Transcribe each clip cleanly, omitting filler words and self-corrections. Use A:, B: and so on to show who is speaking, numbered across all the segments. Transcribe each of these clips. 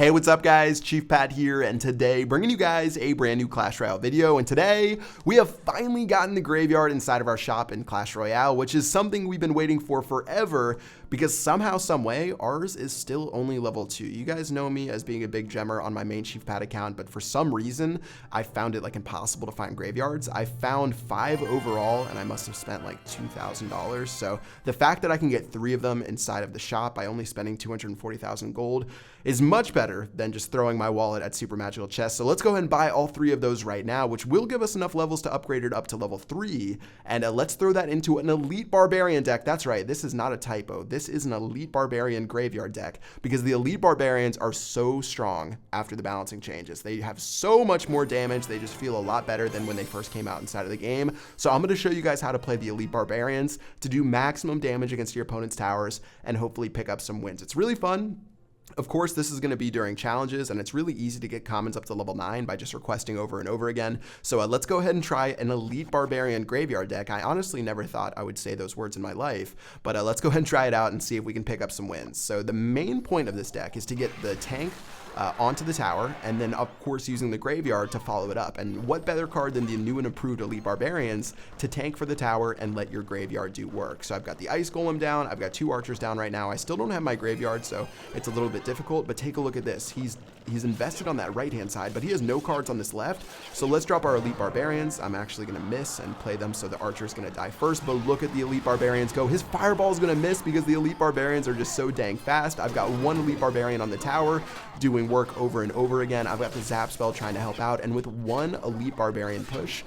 A: Hey, what's up guys? Chief Pat here, and today bringing you guys a brand new Clash Royale video. And today we have finally gotten the graveyard inside of our shop in Clash Royale, which is something we've been waiting for forever because somehow, some way, ours is still only level 2. You guys know me as being a big gemmer on my main Chief Pat account, but for some reason I found it like impossible to find graveyards. I found 5 overall, and I must have spent like $2,000. So the fact that I can get 3 of them inside of the shop by only spending 240,000 gold is much better than just throwing my wallet at super magical chests. So let's go ahead and buy all 3 of those right now, which will give us enough levels to upgrade it up to level 3. And let's throw that into an Elite Barbarian deck. That's right, this is not a typo. This is an Elite Barbarian graveyard deck because the Elite Barbarians are so strong after the balancing changes. They have so much more damage. They just feel a lot better than when they first came out inside of the game. So I'm going to show you guys how to play the Elite Barbarians to do maximum damage against your opponent's towers and hopefully pick up some wins. It's really fun. Of course, this is going to be during challenges, and it's really easy to get commons up to level 9 by just requesting over and over again. So let's go ahead and try an Elite Barbarian graveyard deck. I honestly never thought I would say those words in my life, but let's go ahead and try it out and see if we can pick up some wins. So the main point of this deck is to get the tank onto the tower, and then of course using the graveyard to follow it up. And what better card than the new and improved Elite Barbarians to tank for the tower and let your graveyard do work. So I've got the Ice Golem down, I've got 2 archers down right now. I still don't have my graveyard, so it's a little bit difficult, but take a look at this. He's invested on that right hand side, but he has no cards on this left. So let's drop our Elite Barbarians. I'm actually going to miss and play them, so the archer is going to die first, but look at the Elite Barbarians go. His fireball is going to miss because the Elite Barbarians are just so dang fast. I've got 1 Elite Barbarian on the tower doing work over and over again. I've got the zap spell trying to help out, and with 1 Elite Barbarian push,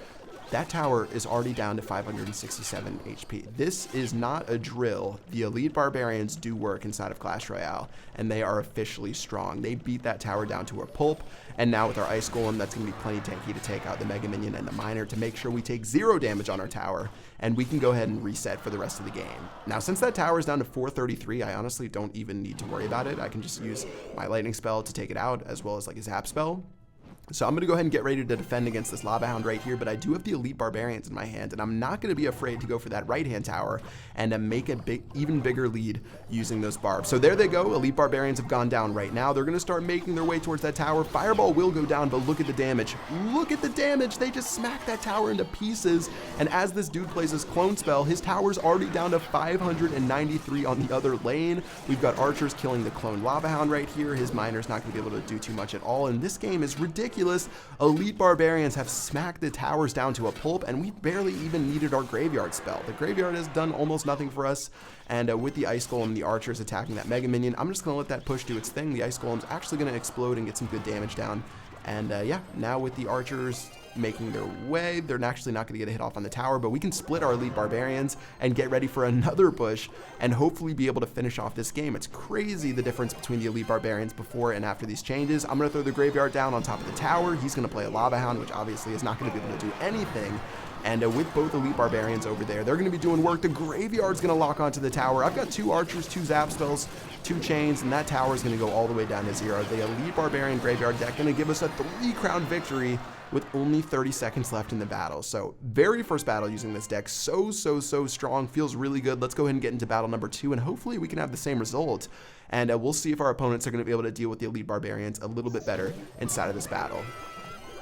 A: that tower is already down to 567 HP. This is not a drill. The Elite Barbarians do work inside of Clash Royale, and they are officially strong. They beat that tower down to a pulp, and now with our Ice Golem, that's going to be plenty tanky to take out the Mega Minion and the Miner to make sure we take 0 damage on our tower, and we can go ahead and reset for the rest of the game. Now, since that tower is down to 433, I honestly don't even need to worry about it. I can just use my Lightning Spell to take it out, as well as like a Zap Spell. So I'm going to go ahead and get ready to defend against this Lava Hound right here, but I do have the Elite Barbarians in my hand, and I'm not going to be afraid to go for that right-hand tower and make a even bigger lead using those barbs. So there they go. Elite Barbarians have gone down right now. They're going to start making their way towards that tower. Fireball will go down, but look at the damage. Look at the damage. They just smacked that tower into pieces, and as this dude plays his clone spell, his tower's already down to 593 on the other lane. We've got archers killing the clone Lava Hound right here. His miner's not going to be able to do too much at all, and this game is ridiculous. Elite Barbarians have smacked the towers down to a pulp, and we barely even needed our graveyard spell. The graveyard has done almost nothing for us, and with the Ice Golem, the archers attacking that Mega Minion, I'm just going to let that push do its thing. The Ice Golem's actually going to explode and get some good damage down, and yeah, now with the archers making their way, they're actually not going to get a hit off on the tower, but we can split our Elite Barbarians and get ready for another push and hopefully be able to finish off this game. It's crazy the difference between the Elite Barbarians before and after these changes. I'm going to throw the graveyard down on top of the tower. He's going to play a Lava Hound, which obviously is not going to be able to do anything. And with both Elite Barbarians over there, they're going to be doing work. The graveyard's going to lock onto the tower. I've got 2 archers, 2 zap spells, 2 chains, and that tower is going to go all the way down to 0. The Elite Barbarian graveyard deck going to give us a 3-crown victory with only 30 seconds left in the battle. So very first battle using this deck, so strong, feels really good. Let's go ahead and get into battle number 2, and hopefully we can have the same result. And we'll see if our opponents are going to be able to deal with the Elite Barbarians a little bit better inside of this battle.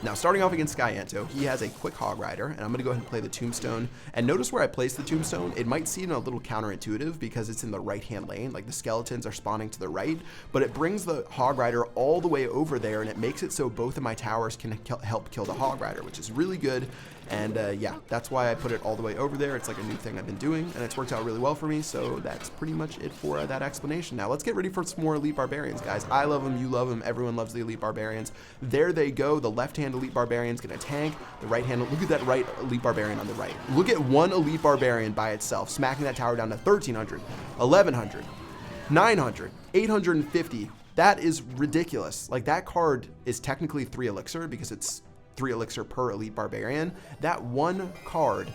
A: Now, starting off against Skyanto, he has a quick Hog Rider, and I'm going to go ahead and play the Tombstone. And notice where I place the Tombstone. It might seem a little counterintuitive because it's in the right-hand lane, like the skeletons are spawning to the right, but it brings the Hog Rider all the way over there, and it makes it so both of my towers can help kill the Hog Rider, which is really good. And yeah, that's why I put it all the way over there. It's like a new thing I've been doing, and it's worked out really well for me, so that's pretty much it for that explanation. Now, let's get ready for some more Elite Barbarians, guys. I love them, you love them, everyone loves the Elite Barbarians. There they go. The left-hand Elite Barbarian's going to tank. The right-hand, look at that right Elite Barbarian on the right. Look at 1 Elite Barbarian by itself, smacking that tower down to 1,300, 1,100, 900, 850. That is ridiculous. Like, that card is technically 3 elixir because it's 3 elixir per Elite Barbarian. That 1 card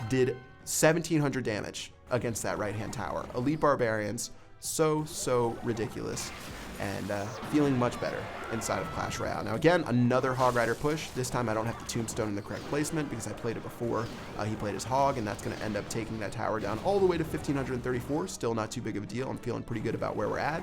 A: did 1,700 damage against that right-hand tower. Elite Barbarians, so ridiculous, and feeling much better inside of Clash Royale. Now again, another Hog Rider push. This time I don't have the Tombstone in the correct placement because I played it before. He played his Hog, and that's going to end up taking that tower down all the way to 1,534. Still not too big of a deal. I'm feeling pretty good about where we're at.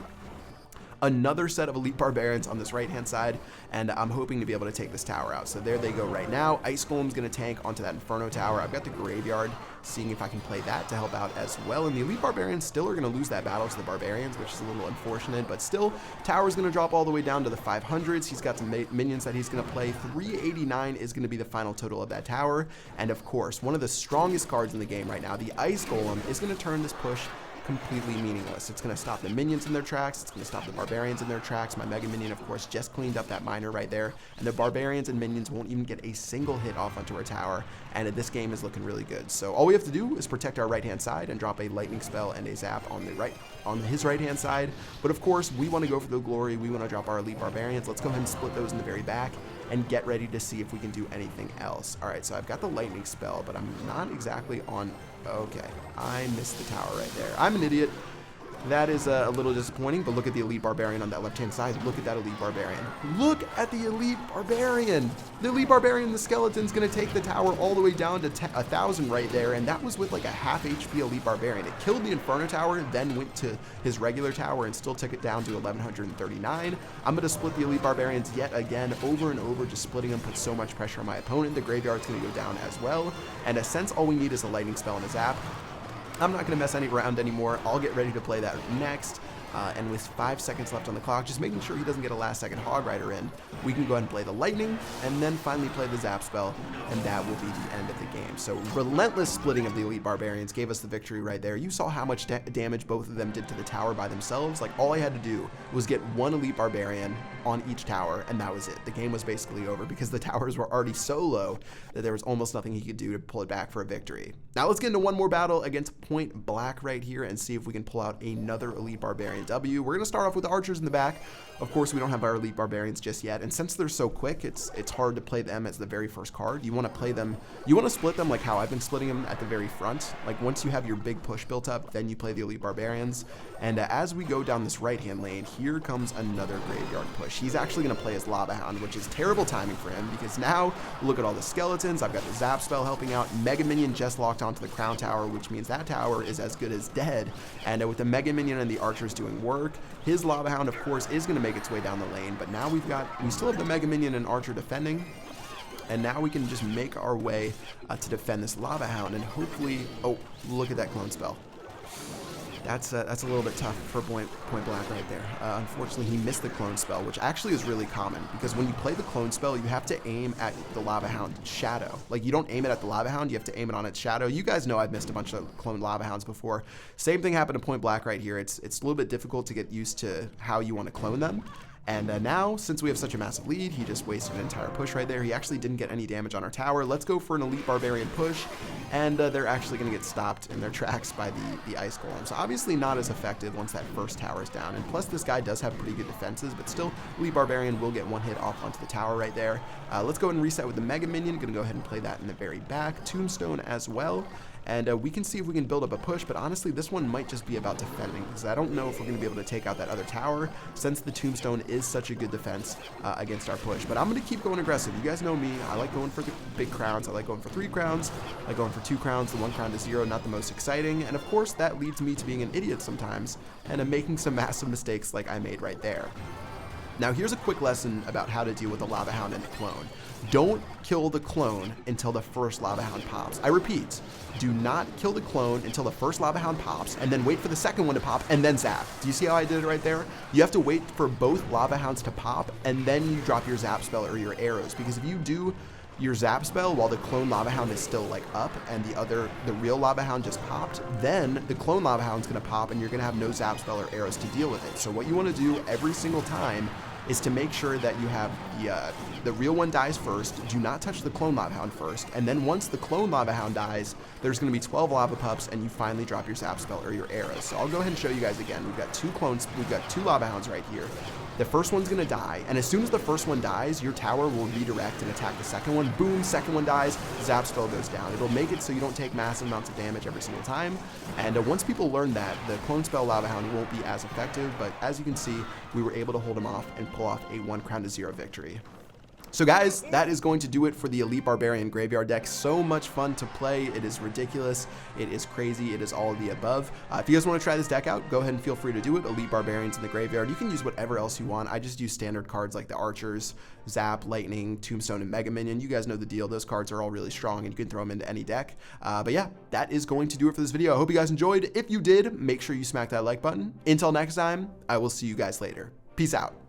A: another set of Elite Barbarians on this right-hand side, and I'm hoping to be able to take this tower out. So there they go right now. Ice Golem's going to tank onto that Inferno tower. I've got the Graveyard, seeing if I can play that to help out as well. And the Elite Barbarians still are going to lose that battle to the Barbarians, which is a little unfortunate, but still, tower's going to drop all the way down to the 500s. He's got some minions that he's going to play. 389 is going to be the final total of that tower. And of course, one of the strongest cards in the game right now, the Ice Golem, is going to turn this push completely meaningless. It's going to stop the minions in their tracks. It's going to stop the Barbarians in their tracks. My Mega Minion, of course, just cleaned up that miner right there. And the Barbarians and minions won't even get a single hit off onto our tower. And this game is looking really good. So all we have to do is protect our right-hand side and drop a lightning spell and a zap on his right-hand side. But of course, we want to go for the glory. We want to drop our Elite Barbarians. Let's go ahead and split those in the very back and get ready to see if we can do anything else. All right, so I've got the lightning spell, but I'm not exactly on. Okay, I missed the tower right there. I'm an idiot. That is a little disappointing, but look at the Elite Barbarian on that left-hand side. Look at that Elite Barbarian. Look at the Elite Barbarian. The Elite Barbarian, the skeleton's going to take the tower all the way down to 1,000 right there, and that was with like a half HP Elite Barbarian. It killed the Inferno tower, then went to his regular tower and still took it down to 1,139. I'm going to split the Elite Barbarians yet again, over and over, just splitting them puts so much pressure on my opponent. The Graveyard's going to go down as well, and since all we need is a lightning spell and a zap, I'm not going to mess around anymore. I'll get ready to play that next. And with 5 seconds left on the clock, just making sure he doesn't get a last-second Hog Rider in, we can go ahead and play the Lightning, and then finally play the Zap spell, and that will be the end of the game. So relentless splitting of the Elite Barbarians gave us the victory right there. You saw how much damage both of them did to the tower by themselves. Like, all I had to do was get one Elite Barbarian on each tower, and that was it. The game was basically over because the towers were already so low that there was almost nothing he could do to pull it back for a victory. Now let's get into one more battle against Point Black right here and see if we can pull out another Elite Barbarian W. We're going to start off with the archers in the back. Of course, we don't have our Elite Barbarians just yet, and since they're so quick, it's hard to play them as the very first card. You want to play them, you want to split them like how I've been splitting them at the very front. Like, once you have your big push built up, then you play the Elite Barbarians. And as we go down this right-hand lane, here comes another Graveyard push. He's actually going to play his Lava Hound, which is terrible timing for him, because now, look at all the skeletons. I've got the Zap spell helping out. Mega Minion just locked onto the Crown Tower, which means that tower is as good as dead. And with the Mega Minion and the archers doing work, his Lava Hound, of course, is going to make its way down the lane, but now we still have the Mega Minion and archer defending, and now we can just make our way to defend this Lava Hound, and hopefully, oh, look at that clone spell. That's a little bit tough for Point Black right there. Unfortunately, he missed the clone spell, which actually is really common, because when you play the clone spell, you have to aim at the Lava Hound shadow. Like, you don't aim it at the Lava Hound, you have to aim it on its shadow. You guys know I've missed a bunch of clone Lava Hounds before. Same thing happened to Point Black right here. It's a little bit difficult to get used to how you want to clone them. And now, since we have such a massive lead, he just wasted an entire push right there. He actually didn't get any damage on our tower. Let's go for an Elite Barbarian push, and they're actually going to get stopped in their tracks by the Ice Golem. So obviously not as effective once that first tower is down. And plus, this guy does have pretty good defenses, but still, Elite Barbarian will get one hit off onto the tower right there. Let's go ahead and reset with the Mega Minion. Going to go ahead and play that in the very back. Tombstone as well. And we can see if we can build up a push, but honestly, this one might just be about defending, because I don't know if we're going to be able to take out that other tower, since the Tombstone is such a good defense against our push. But I'm going to keep going aggressive. You guys know me. I like going for the big crowns. I like going for 3 crowns. I like going for 2 crowns. The 1 crown to 0, not the most exciting. And of course, that leads me to being an idiot sometimes, and making some massive mistakes like I made right there. Now, here's a quick lesson about how to deal with the Lava Hound and the clone. Don't kill the clone until the first Lava Hound pops. I repeat, do not kill the clone until the first Lava Hound pops, and then wait for the second one to pop, and then zap. Do you see how I did it right there? You have to wait for both Lava Hounds to pop, and then you drop your zap spell or your arrows, because if you do your zap spell while the clone Lava Hound is still like up and the real Lava Hound just popped, then the clone Lava Hound's gonna pop and you're gonna have no zap spell or arrows to deal with it. So what you want to do every single time is to make sure that you have the real one dies first. Do not touch the clone Lava Hound first, and then once the clone Lava Hound dies, there's going to be 12 Lava Pups, and you finally drop your Zap spell or your arrows. So I'll go ahead and show you guys again. We've got 2 clones, we've got 2 Lava Hounds right here. The first one's going to die, and as soon as the first one dies, your tower will redirect and attack the second one. Boom, second one dies, Zap spell goes down. It'll make it so you don't take massive amounts of damage every single time, and once people learn that, the clone spell Lava Hound won't be as effective, but as you can see, we were able to hold him off and pull off a 1 crown to 0 victory. So guys, that is going to do it for the Elite Barbarian Graveyard deck. So much fun to play. It is ridiculous. It is crazy. It is all of the above. If you guys want to try this deck out, go ahead and feel free to do it. Elite Barbarians in the Graveyard. You can use whatever else you want. I just use standard cards like the Archers, Zap, Lightning, Tombstone, and Mega Minion. You guys know the deal. Those cards are all really strong and you can throw them into any deck. But yeah, that is going to do it for this video. I hope you guys enjoyed. If you did, make sure you smack that like button. Until next time, I will see you guys later. Peace out.